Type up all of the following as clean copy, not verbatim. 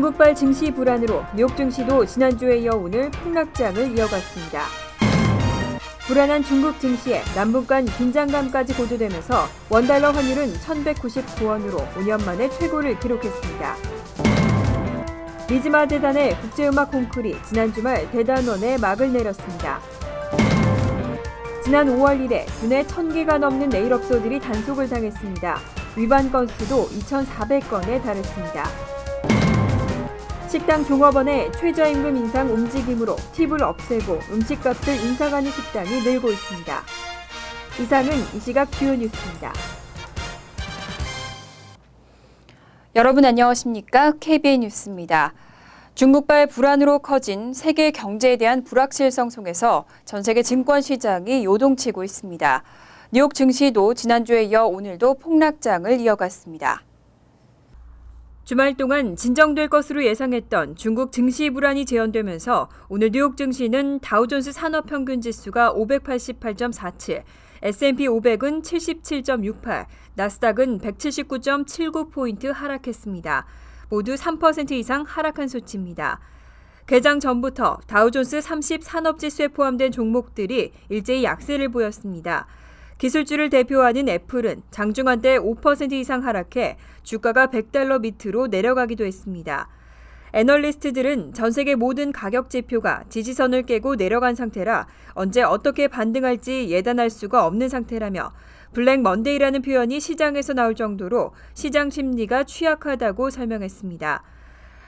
중국발 증시 불안으로 뉴욕 증시도 지난주에 이어 오늘 폭락장을 이어갔습니다. 불안한 중국 증시에 남북 간 긴장감까지 고조되면서 원달러 환율은 1,199원으로 5년 만에 최고를 기록했습니다. 리즈마 대단의 국제음악 콩쿠르이 지난 주말 대단원에 막을 내렸습니다. 지난 5월 이래 국내 1,000개가 넘는 네일업소들이 단속을 당했습니다. 위반 건수도 2,400건에 달했습니다. 식당 종업원의 최저임금 인상 움직임으로 팁을 없애고 음식값을 인상하는 식당이 늘고 있습니다. 이상은 이 시각 주요 뉴스입니다. 여러분 안녕하십니까? KBN 뉴스입니다. 중국발 불안으로 커진 세계 경제에 대한 불확실성 속에서 전 세계 증권 시장이 요동치고 있습니다. 뉴욕 증시도 지난주에 이어 오늘도 폭락장을 이어갔습니다. 주말 동안 진정될 것으로 예상했던 중국 증시 불안이 재현되면서 오늘 뉴욕 증시는 다우존스 산업평균지수가 588.47, S&P 500은 77.68, 나스닥은 179.79포인트 하락했습니다. 모두 3% 이상 하락한 수치입니다. 개장 전부터 다우존스 30 산업지수에 포함된 종목들이 일제히 약세를 보였습니다. 기술주를 대표하는 애플은 장중 한때 5% 이상 하락해 주가가 $100 밑으로 내려가기도 했습니다. 애널리스트들은 전 세계 모든 가격 지표가 지지선을 깨고 내려간 상태라 언제 어떻게 반등할지 예단할 수가 없는 상태라며 블랙 먼데이라는 표현이 시장에서 나올 정도로 시장 심리가 취약하다고 설명했습니다.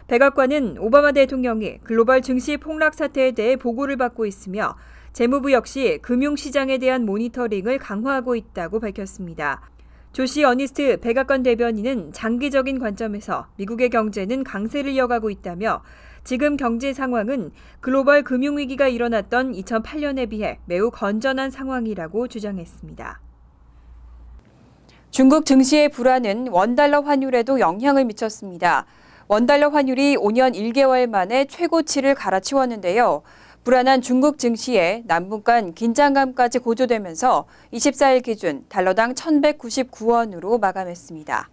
백악관은 오바마 대통령이 글로벌 증시 폭락 사태에 대해 보고를 받고 있으며 재무부 역시 금융시장에 대한 모니터링을 강화하고 있다고 밝혔습니다. 조시 어니스트 백악관 대변인은 장기적인 관점에서 미국의 경제는 강세를 이어가고 있다며 지금 경제 상황은 글로벌 금융위기가 일어났던 2008년에 비해 매우 건전한 상황이라고 주장했습니다. 중국 증시의 불안은 원달러 환율에도 영향을 미쳤습니다. 원달러 환율이 5년 1개월 만에 최고치를 갈아치웠는데요. 불안한 중국 증시에 남북 간 긴장감까지 고조되면서 24일 기준 달러당 1,199원으로 마감했습니다.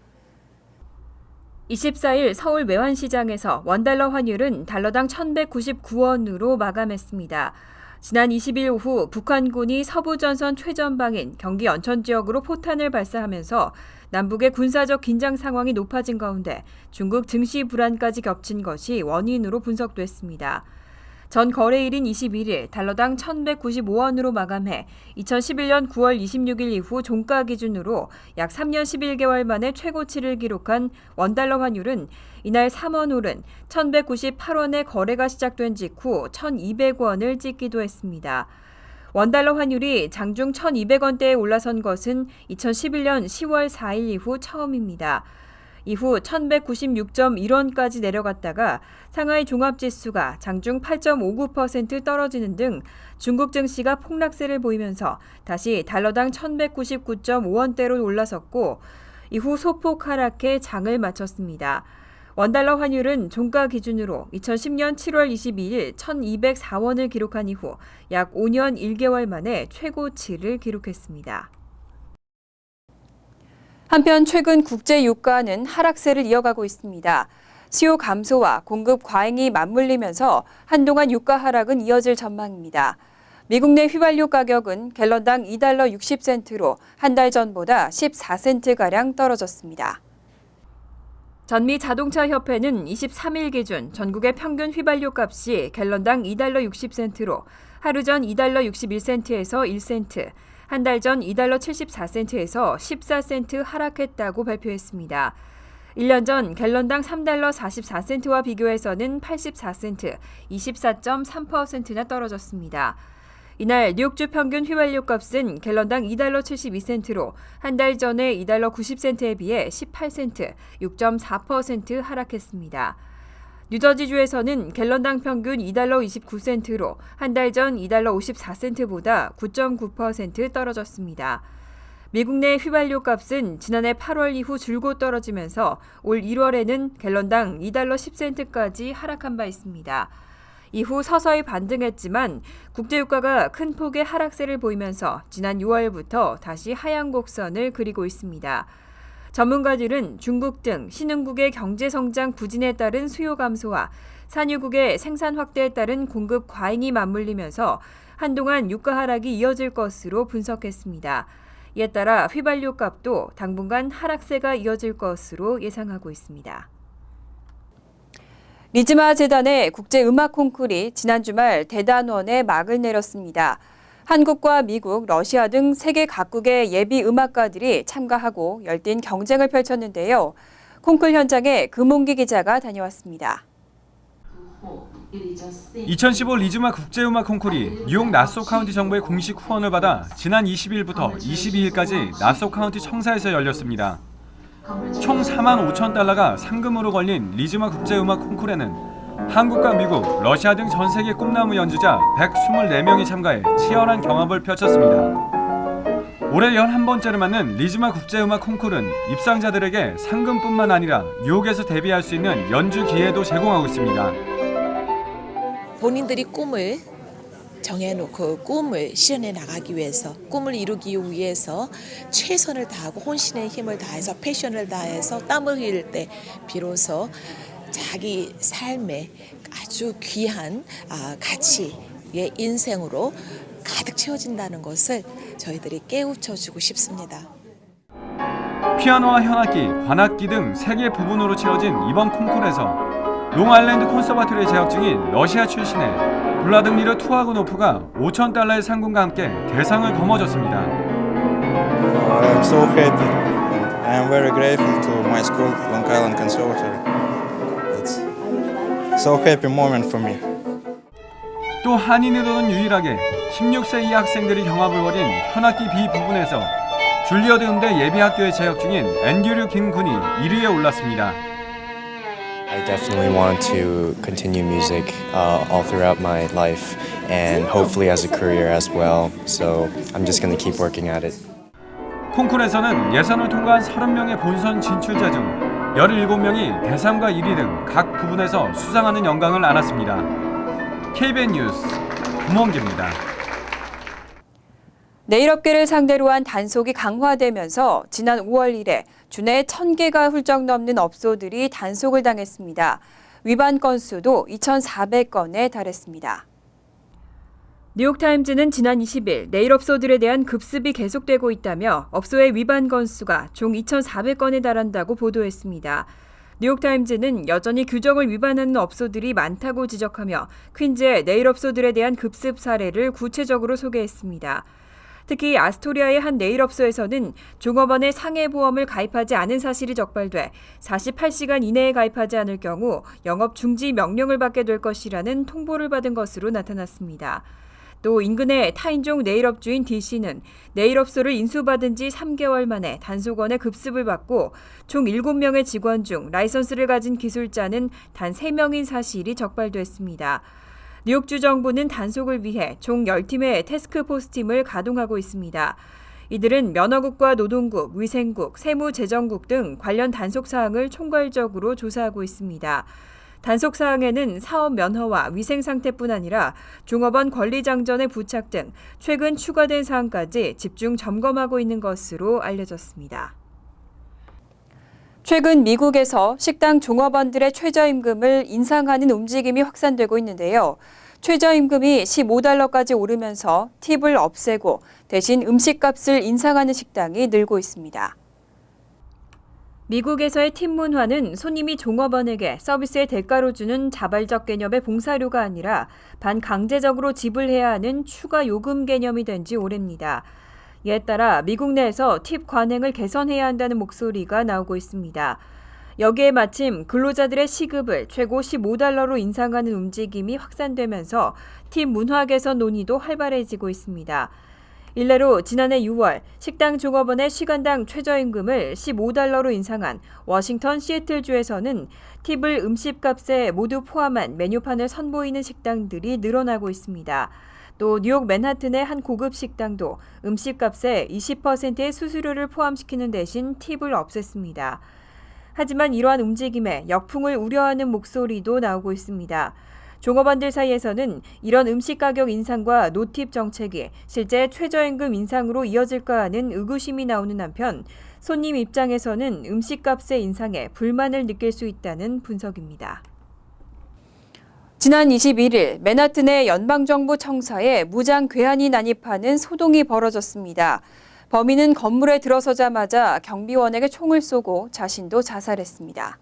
24일 서울 외환시장에서 원달러 환율은 달러당 1,199원으로 마감했습니다. 지난 20일 오후 북한군이 서부전선 최전방인 경기 연천 지역으로 포탄을 발사하면서 남북의 군사적 긴장 상황이 높아진 가운데 중국 증시 불안까지 겹친 것이 원인으로 분석됐습니다. 전 거래일인 21일 달러당 1,195원으로 마감해 2011년 9월 26일 이후 종가 기준으로 약 3년 11개월 만에 최고치를 기록한 원달러 환율은 이날 3원 오른 1,198원에 거래가 시작된 직후 1,200원을 찍기도 했습니다. 원달러 환율이 장중 1,200원대에 올라선 것은 2011년 10월 4일 이후 처음입니다. 이후 1,196.1원까지 내려갔다가 상하이 종합지수가 장중 8.59% 떨어지는 등 중국 증시가 폭락세를 보이면서 다시 달러당 1,199.5원대로 올라섰고 이후 소폭 하락해 장을 마쳤습니다. 원달러 환율은 종가 기준으로 2010년 7월 22일 1,204원을 기록한 이후 약 5년 1개월 만에 최고치를 기록했습니다. 한편 최근 국제 유가는 하락세를 이어가고 있습니다. 수요 감소와 공급 과잉이 맞물리면서 한동안 유가 하락은 이어질 전망입니다. 미국 내 휘발유 가격은 갤런당 $2 60센트로 한 달 전보다 14센트가량 떨어졌습니다. 전미 자동차 협회는 23일 기준 전국의 평균 휘발유 값이 갤런당 $2 60센트로 하루 전 $2 61센트에서 1센트, 한 달 전 $2 74센트에서 14센트 하락했다고 발표했습니다. 1년 전 갤런당 $3 44센트와 비교해서는 84센트, 24.3%나 떨어졌습니다. 이날 뉴욕주 평균 휘발유 값은 갤런당 $2 72센트로 한 달 전에 $2 90센트에 비해 18센트, 6.4% 하락했습니다. 뉴저지주에서는 갤런당 평균 $2 29센트로 한 달 전 $2 54센트보다 9.9% 떨어졌습니다. 미국 내 휘발유 값은 지난해 8월 이후 줄곧 떨어지면서 올 1월에는 갤런당 $2 10센트까지 하락한 바 있습니다. 이후 서서히 반등했지만 국제유가가 큰 폭의 하락세를 보이면서 지난 6월부터 다시 하향 곡선을 그리고 있습니다. 전문가들은 중국 등 신흥국의 경제 성장 부진에 따른 수요 감소와 산유국의 생산 확대에 따른 공급 과잉이 맞물리면서 한동안 유가 하락이 이어질 것으로 분석했습니다. 이에 따라 휘발유 값도 당분간 하락세가 이어질 것으로 예상하고 있습니다. 리즈마 재단의 국제음악 콩쿠르이 지난 주말 대단원에 막을 내렸습니다. 한국과 미국, 러시아 등 세계 각국의 예비 음악가들이 참가하고 열띤 경쟁을 펼쳤는데요. 콩쿠르 현장에 금홍기 기자가 다녀왔습니다. 2015 리즈마 국제음악 콩쿠르이 뉴욕 나소 카운티 정부의 공식 후원을 받아 지난 20일부터 22일까지 나소 카운티 청사에서 열렸습니다. 총 4만 5천 달러가 상금으로 걸린 리즈마 국제음악 콩쿠르에는 한국과 미국, 러시아 등 전 세계 꿈나무 연주자 124명이 참가해 치열한 경합을 펼쳤습니다. 올해 11번째를 맞는 리즈마 국제음악 콩쿠르는 입상자들에게 상금뿐만 아니라 뉴욕에서 데뷔할 수 있는 연주 기회도 제공하고 있습니다. 본인들이 꿈을 정해놓고 꿈을 실현해 나가기 위해서, 꿈을 이루기 위해서 최선을 다하고 혼신의 힘을 다해서 패션을 다해서 땀을 흘릴 때 비로소 자기 삶에 아주 귀한 가치의 인생으로 가득 채워진다는 것을 저희들이 깨우쳐주고 싶습니다. 피아노와 현악기, 관악기 등 3개 부분으로 치러진 이번 콩쿠르에서 롱아일랜드 콘서바토리에 재학 중인 러시아 출신의 블라드미르 투아그노프가 5천 달러의 상금과 함께 대상을 거머쥐었습니다. I'm so happy. I am very grateful to my school, Long Island Conservatory. It's so happy moment for me. 또 한인으로는 유일하게 16세 이하 학생들이 경합을 벌인 현악기 B 부분에서 줄리어드 음대 예비학교에 재학 중인 앤드류 김 군이 1위에 올랐습니다. I definitely want to continue music all throughout my life and hopefully as a career as well. So I'm just going to keep working at it. 콩쿠르에서는 예선을 통과한 30명의 본선 진출자 중 17명이 대상과 1위 등 각 부분에서 수상하는 영광을 안았습니다. KBN 뉴스 금원기입니다. 네일업계를 상대로 한 단속이 강화되면서 지난 5월 이래 주내 1,000개가 훌쩍 넘는 업소들이 단속을 당했습니다. 위반 건수도 2,400건에 달했습니다. 뉴욕타임즈는 지난 20일 네일업소들에 대한 급습이 계속되고 있다며 업소의 위반 건수가 총 2,400건에 달한다고 보도했습니다. 뉴욕타임즈는 여전히 규정을 위반하는 업소들이 많다고 지적하며 퀸즈의 네일업소들에 대한 급습 사례를 구체적으로 소개했습니다. 특히 아스토리아의 한 네일업소에서는 종업원의 상해보험을 가입하지 않은 사실이 적발돼 48시간 이내에 가입하지 않을 경우 영업 중지 명령을 받게 될 것이라는 통보를 받은 것으로 나타났습니다. 또 인근의 타인종 네일업주인 D씨는 네일업소를 인수받은 지 3개월 만에 단속원의 급습을 받고 총 7명의 직원 중 라이선스를 가진 기술자는 단 3명인 사실이 적발됐습니다. 뉴욕주 정부는 단속을 위해 총 10팀의 태스크포스팀을 가동하고 있습니다. 이들은 면허국과 노동국, 위생국, 세무재정국 등 관련 단속 사항을 총괄적으로 조사하고 있습니다. 단속 사항에는 사업 면허와 위생 상태뿐 아니라 종업원 권리 장전의 부착 등 최근 추가된 사항까지 집중 점검하고 있는 것으로 알려졌습니다. 최근 미국에서 식당 종업원들의 최저임금을 인상하는 움직임이 확산되고 있는데요. 최저임금이 15달러까지 오르면서 팁을 없애고 대신 음식값을 인상하는 식당이 늘고 있습니다. 미국에서의 팁 문화는 손님이 종업원에게 서비스의 대가로 주는 자발적 개념의 봉사료가 아니라 반강제적으로 지불해야 하는 추가 요금 개념이 된 지 오래입니다. 이에 따라 미국 내에서 팁 관행을 개선해야 한다는 목소리가 나오고 있습니다. 여기에 마침 근로자들의 시급을 최고 15달러로 인상하는 움직임이 확산되면서 팁 문화 개선 논의도 활발해지고 있습니다. 일례로 지난해 6월 식당 종업원의 시간당 최저임금을 15달러로 인상한 워싱턴 시애틀주에서는 팁을 음식값에 모두 포함한 메뉴판을 선보이는 식당들이 늘어나고 있습니다. 또 뉴욕 맨하튼의 한 고급 식당도 음식값에 20%의 수수료를 포함시키는 대신 팁을 없앴습니다. 하지만 이러한 움직임에 역풍을 우려하는 목소리도 나오고 있습니다. 종업원들 사이에서는 이런 음식 가격 인상과 노팁 정책이 실제 최저임금 인상으로 이어질까 하는 의구심이 나오는 한편 손님 입장에서는 음식값의 인상에 불만을 느낄 수 있다는 분석입니다. 지난 21일 맨하튼의 연방정부 청사에 무장 괴한이 난입하는 소동이 벌어졌습니다. 범인은 건물에 들어서자마자 경비원에게 총을 쏘고 자신도 자살했습니다.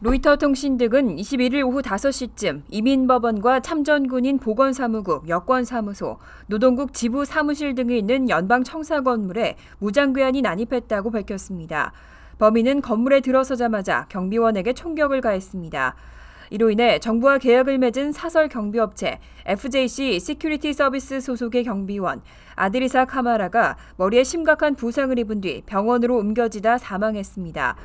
로이터 통신 등은 21일 오후 5시쯤 이민법원과 참전군인 보건사무국, 여권사무소, 노동국 지부 사무실 등이 있는 연방청사 건물에 무장괴한이 난입했다고 밝혔습니다. 범인은 건물에 들어서자마자 경비원에게 총격을 가했습니다. 이로 인해 정부와 계약을 맺은 사설 경비업체 FJC 시큐리티 서비스 소속의 경비원 아드리사 카마라가 머리에 심각한 부상을 입은 뒤 병원으로 옮겨지다 사망했습니다.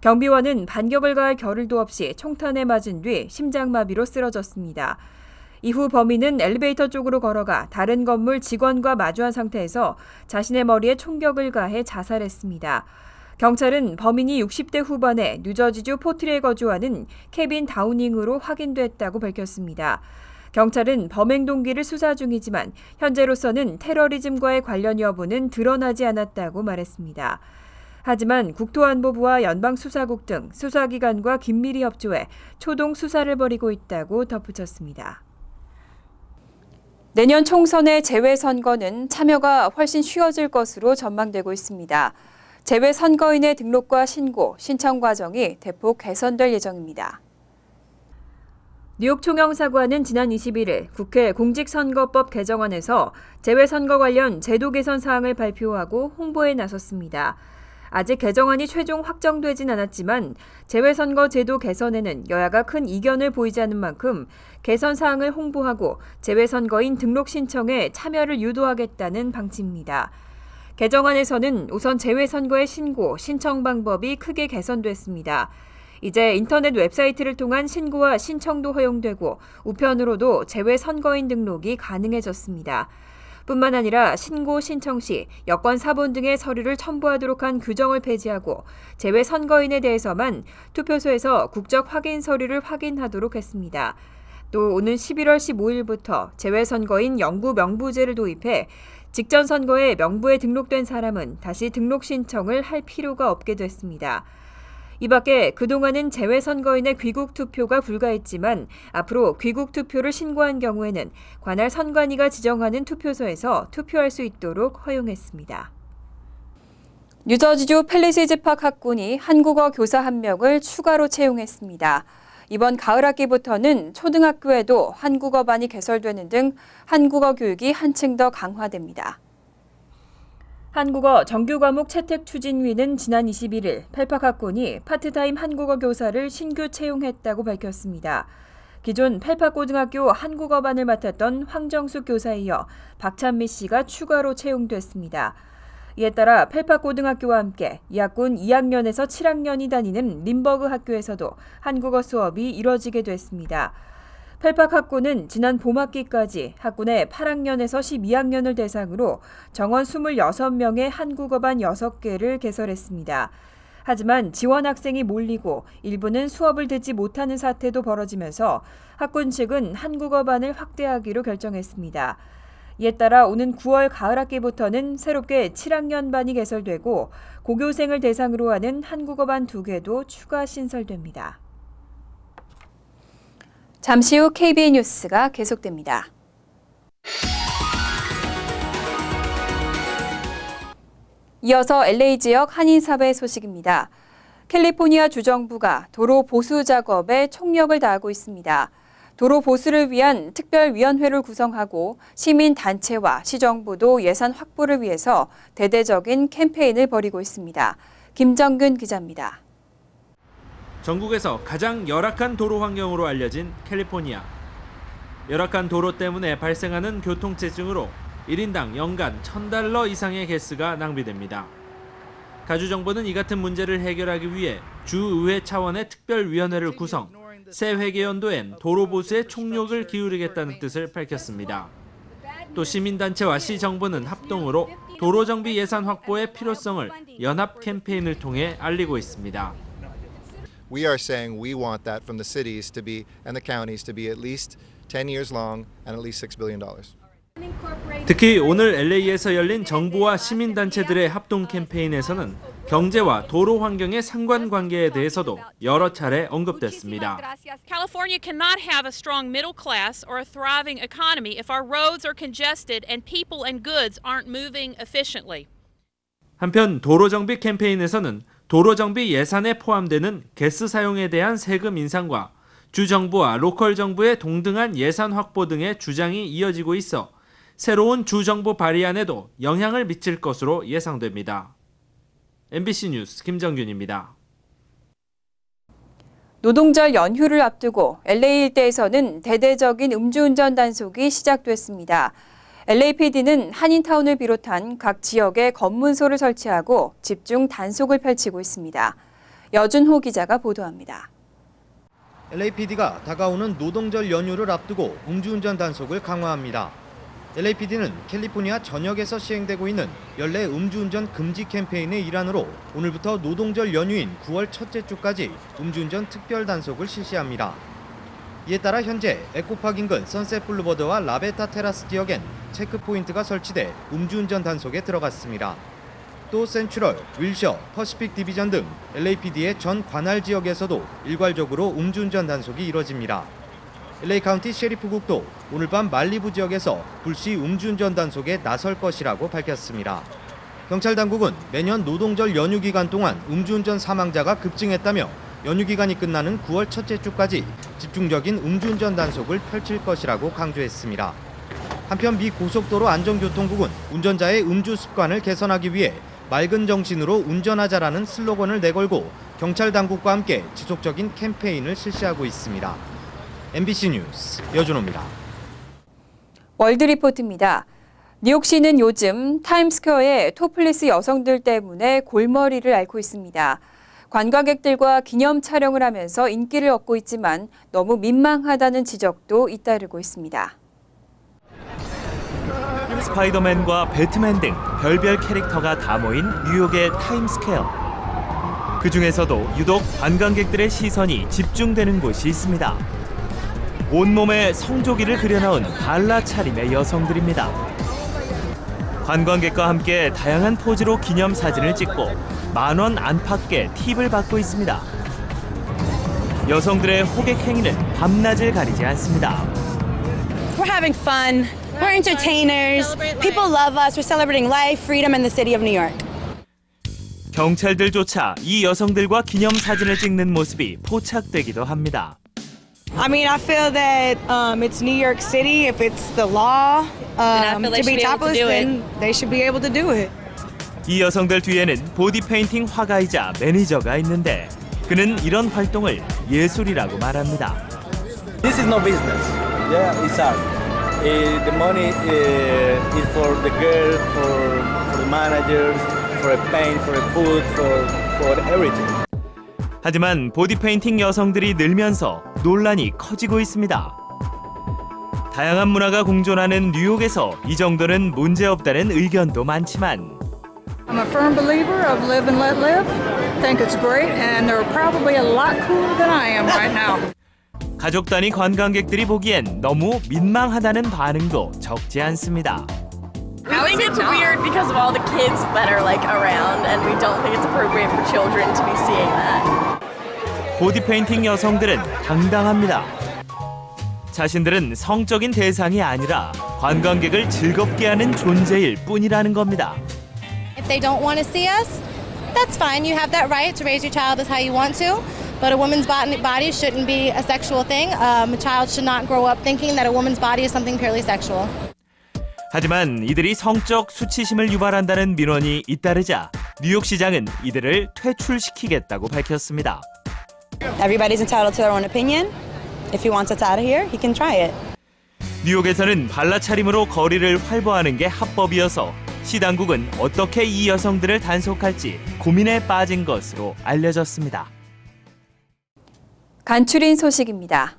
경비원은 반격을 가할 겨를도 없이 총탄에 맞은 뒤 심장마비로 쓰러졌습니다. 이후 범인은 엘리베이터 쪽으로 걸어가 다른 건물 직원과 마주한 상태에서 자신의 머리에 총격을 가해 자살했습니다. 경찰은 범인이 60대 후반의 뉴저지주 포트리에 거주하는 케빈 다우닝으로 확인됐다고 밝혔습니다. 경찰은 범행 동기를 수사 중이지만 현재로서는 테러리즘과의 관련 여부는 드러나지 않았다고 말했습니다. 하지만 국토안보부와 연방수사국 등 수사기관과 긴밀히 협조해 초동 수사를 벌이고 있다고 덧붙였습니다. 내년 총선의 재외선거는 참여가 훨씬 쉬워질 것으로 전망되고 있습니다. 재외선거인의 등록과 신고, 신청 과정이 대폭 개선될 예정입니다. 뉴욕 총영사관은 지난 21일 국회 공직선거법 개정안에서 재외선거 관련 제도 개선 사항을 발표하고 홍보에 나섰습니다. 아직 개정안이 최종 확정되진 않았지만 재외선거 제도 개선에는 여야가 큰 이견을 보이지 않는 만큼 개선 사항을 홍보하고 재외선거인 등록 신청에 참여를 유도하겠다는 방침입니다. 개정안에서는 우선 재외선거의 신고, 신청 방법이 크게 개선됐습니다. 이제 인터넷 웹사이트를 통한 신고와 신청도 허용되고 우편으로도 재외선거인 등록이 가능해졌습니다. 뿐만 아니라 신고 신청 시 여권 사본 등의 서류를 첨부하도록 한 규정을 폐지하고 재외선거인에 대해서만 투표소에서 국적 확인 서류를 확인하도록 했습니다. 또 오는 11월 15일부터 재외선거인 영구 명부제를 도입해 직전 선거에 명부에 등록된 사람은 다시 등록 신청을 할 필요가 없게 됐습니다. 이 밖에 그동안은 재외선거인의 귀국 투표가 불가했지만 앞으로 귀국 투표를 신고한 경우에는 관할 선관위가 지정하는 투표소에서 투표할 수 있도록 허용했습니다. 뉴저지주 팰리시즈 파크 학군이 한국어 교사 1명을 추가로 채용했습니다. 이번 가을 학기부터는 초등학교에도 한국어반이 개설되는 등 한국어 교육이 한층 더 강화됩니다. 한국어 정규 과목 채택 추진위는 지난 21일 펠팍학군이 파트타임 한국어 교사를 신규 채용했다고 밝혔습니다. 기존 펠팍고등학교 한국어반을 맡았던 황정숙 교사에 이어 박찬미 씨가 추가로 채용됐습니다. 이에 따라 펠팍고등학교와 함께 이 학군 2학년에서 7학년이 다니는 림버그 학교에서도 한국어 수업이 이뤄지게 됐습니다. 펠팍학군은 지난 봄학기까지 학군의 8학년에서 12학년을 대상으로 정원 26명의 한국어반 6개를 개설했습니다. 하지만 지원 학생이 몰리고 일부는 수업을 듣지 못하는 사태도 벌어지면서 학군 측은 한국어반을 확대하기로 결정했습니다. 이에 따라 오는 9월 가을 학기부터는 새롭게 7학년 반이 개설되고 고교생을 대상으로 하는 한국어반 2개도 추가 신설됩니다. 잠시 후 KBN 뉴스가 계속됩니다. 이어서 LA 지역 한인사회 소식입니다. 캘리포니아 주정부가 도로 보수 작업에 총력을 다하고 있습니다. 도로 보수를 위한 특별위원회를 구성하고 시민단체와 시정부도 예산 확보를 위해서 대대적인 캠페인을 벌이고 있습니다. 김정근 기자입니다. 전국에서 가장 열악한 도로 환경으로 알려진 캘리포니아. 열악한 도로 때문에 발생하는 교통체증으로 1인당 연간 $1,000 이상의 가스가 낭비됩니다. 가주정부는 이 같은 문제를 해결하기 위해 주의회 차원의 특별위원회를 구성, 새 회계연도엔 도로 보수에 총력을 기울이겠다는 뜻을 밝혔습니다. 또 시민단체와 시정부는 합동으로 도로정비 예산 확보의 필요성을 연합 캠페인을 통해 알리고 있습니다. We are saying we want that from the cities to be and the counties to be at least 10 years long and at least $6 billion. 특히 오늘 LA에서 열린 정부와 시민단체들의 합동 캠페인에서는 경제와 도로 환경의 상관관계에 대해서도 여러 차례 언급됐습니다. California cannot have a strong middle class or a thriving economy if our roads are congested and people and goods aren't moving efficiently. 한편 도로정비 캠페인에서는 도로정비 예산에 포함되는 가스 사용에 대한 세금 인상과 주정부와 로컬 정부의 동등한 예산 확보 등의 주장이 이어지고 있어 새로운 주정부 발의안에도 영향을 미칠 것으로 예상됩니다. MBC 뉴스 김정균입니다. 노동절 연휴를 앞두고 LA 일대에서는 대대적인 음주운전 단속이 시작됐습니다. LAPD는 한인타운을 비롯한 각 지역에 검문소를 설치하고 집중 단속을 펼치고 있습니다. 여준호 기자가 보도합니다. LAPD가 다가오는 노동절 연휴를 앞두고 음주운전 단속을 강화합니다. LAPD는 캘리포니아 전역에서 시행되고 있는 연례 음주운전 금지 캠페인의 일환으로 오늘부터 노동절 연휴인 9월 첫째 주까지 음주운전 특별 단속을 실시합니다. 이에 따라 현재 에코파크 인근 선셋 블루버드와 라베타 테라스 지역엔 체크포인트가 설치돼 음주운전 단속에 들어갔습니다. 또 센츄럴, 윌셔, 퍼시픽 디비전 등 LAPD의 전 관할 지역에서도 일괄적으로 음주운전 단속이 이뤄집니다. LA 카운티 셰리프국도 오늘 밤 말리부 지역에서 불시 음주운전 단속에 나설 것이라고 밝혔습니다. 경찰 당국은 매년 노동절 연휴 기간 동안 음주운전 사망자가 급증했다며 연휴 기간이 끝나는 9월 첫째 주까지 집중적인 음주운전 단속을 펼칠 것이라고 강조했습니다. 한편 미 고속도로 안전교통국은 운전자의 음주 습관을 개선하기 위해 맑은 정신으로 운전하자라는 슬로건을 내걸고 경찰 당국과 함께 지속적인 캠페인을 실시하고 있습니다. MBC 뉴스 여준호입니다. 월드리포트입니다. 뉴욕시는 요즘 타임스퀘어에 토플리스 여성들 때문에 골머리를 앓고 있습니다. 관광객들과 기념 촬영을 하면서 인기를 얻고 있지만 너무 민망하다는 지적도 잇따르고 있습니다. 스파이더맨과 배트맨 등 별별 캐릭터가 다 모인 뉴욕의 타임스퀘어. 그 중에서도 유독 관광객들의 시선이 집중되는 곳이 있습니다. 온몸에 성조기를 그려넣은 발라 차림의 여성들입니다. 관광객과 함께 다양한 포즈로 기념사진을 찍고 만원 안팎의 팁을 받고 있습니다. 여성들의 호객 행위는 밤낮을 가리지 않습니다. We're having fun. We're entertainers. People love us. We're celebrating life, freedom in the city of New York. 경찰들조차 이 여성들과 기념사진을 찍는 모습이 포착되기도 합니다. I mean, I feel that it's New York City. If it's the law to be topless, then they should be able to do it. 이 여성들 뒤에는 보디 페인팅 화가이자 매니저가 있는데 그는 이런 활동을 예술이라고 말합니다. This is no business. Yeah, it's art. The money is for the girl, for the managers, for a paint, for a food, for everything. 하지만 보디 페인팅 여성들이 늘면서 논란이 커지고 있습니다. 다양한 문화가 공존하는 뉴욕에서 이 정도는 문제없다는 의견도 많지만 I'm a firm believer of live and let live. Think it's great and they're probably a lot cooler than I am right now. 가족 단위 관광객들이 보기엔 너무 민망하다는 반응도 적지 않습니다. I think it's weird because of all the kids that are like around and we don't think it's appropriate for children to be seeing that. 보디 페인팅 여성들은 당당합니다. 자신들은 성적인 대상이 아니라 관광객을 즐겁게 하는 존재일 뿐이라는 겁니다. If they don't want to see us, that's fine. You have that right to raise your child as how you want to. But a woman's body shouldn't be a sexual thing. A child should not grow up thinking that a woman's body is something purely sexual. 하지만 이들이 성적 수치심을 유발한다는 민원이 잇따르자 뉴욕시장은 이들을 퇴출시키겠다고 밝혔습니다. Everybody's entitled to their own opinion. If he wants us out of here, he can try it. 뉴욕에서는 발라 차림으로 거리를 활보하는 게 합법이어서 시 당국은 어떻게 이 여성들을 단속할지 고민에 빠진 것으로 알려졌습니다. 간추린 소식입니다.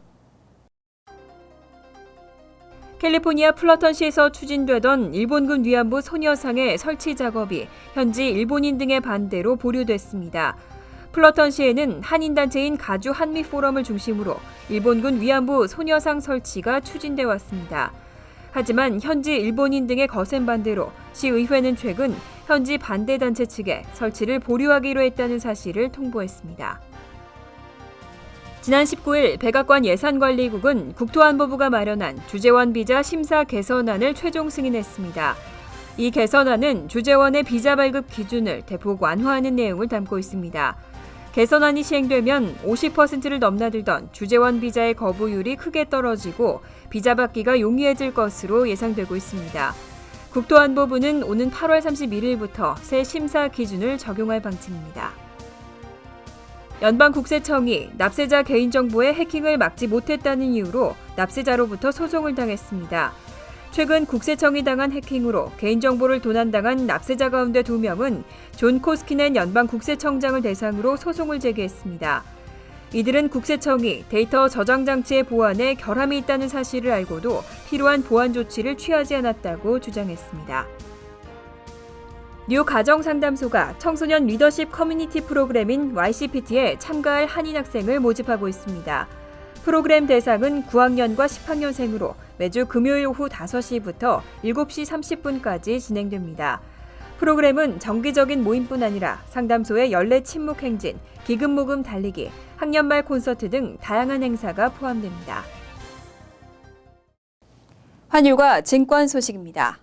캘리포니아 플러턴시에서 추진되던 일본군 위안부 소녀상의 설치 작업이 현지 일본인 등의 반대로 보류됐습니다. 플러턴시에는 한인단체인 가주 한미 포럼을 중심으로 일본군 위안부 소녀상 설치가 추진돼 왔습니다. 하지만 현지 일본인 등의 거센 반대로 시의회는 최근 현지 반대단체 측에 설치를 보류하기로 했다는 사실을 통보했습니다. 지난 19일 백악관 예산관리국은 국토안보부가 마련한 주재원 비자 심사 개선안을 최종 승인했습니다. 이 개선안은 주재원의 비자 발급 기준을 대폭 완화하는 내용을 담고 있습니다. 개선안이 시행되면 50%를 넘나들던 주재원 비자의 거부율이 크게 떨어지고 비자 받기가 용이해질 것으로 예상되고 있습니다. 국토안보부는 오는 8월 31일부터 새 심사 기준을 적용할 방침입니다. 연방국세청이 납세자 개인정보의 해킹을 막지 못했다는 이유로 납세자로부터 소송을 당했습니다. 최근 국세청이 당한 해킹으로 개인정보를 도난당한 납세자 가운데 2명은 존 코스키넨 연방국세청장을 대상으로 소송을 제기했습니다. 이들은 국세청이 데이터 저장 장치의 보안에 결함이 있다는 사실을 알고도 필요한 보안 조치를 취하지 않았다고 주장했습니다. 뉴 가정상담소가 청소년 리더십 커뮤니티 프로그램인 YCPT에 참가할 한인 학생을 모집하고 있습니다. 프로그램 대상은 9학년과 10학년생으로 매주 금요일 오후 5시부터 7시 30분까지 진행됩니다. 프로그램은 정기적인 모임뿐 아니라 상담소의 연례 친목 행진, 기금 모금 달리기, 학년말 콘서트 등 다양한 행사가 포함됩니다. 환율과 증권 소식입니다.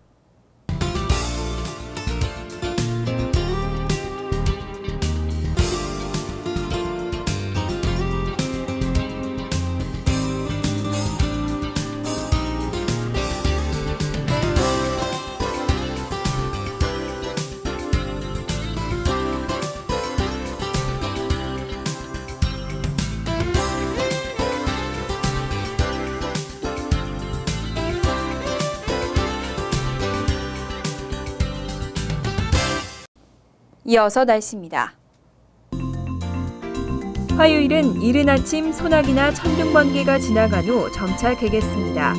이어서 날씨입니다. 화요일은 이른 아침 소나기나 천둥 번개가 지나간 후 점차 개겠습니다.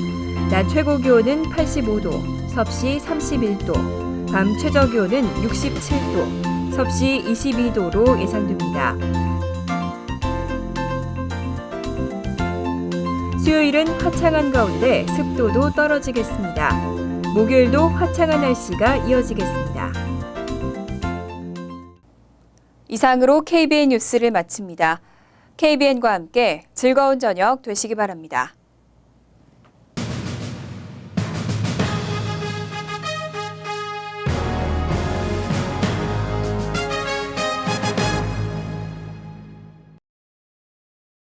낮 최고 기온은 85도, 섭씨 31도, 밤 최저 기온은 67도, 섭씨 22도로 예상됩니다. 수요일은 화창한 가운데 습도도 떨어지겠습니다. 목요일도 화창한 날씨가 이어지겠습니다. 이상으로 KBN 뉴스를 마칩니다. KBN과 함께 즐거운 저녁 되시기 바랍니다.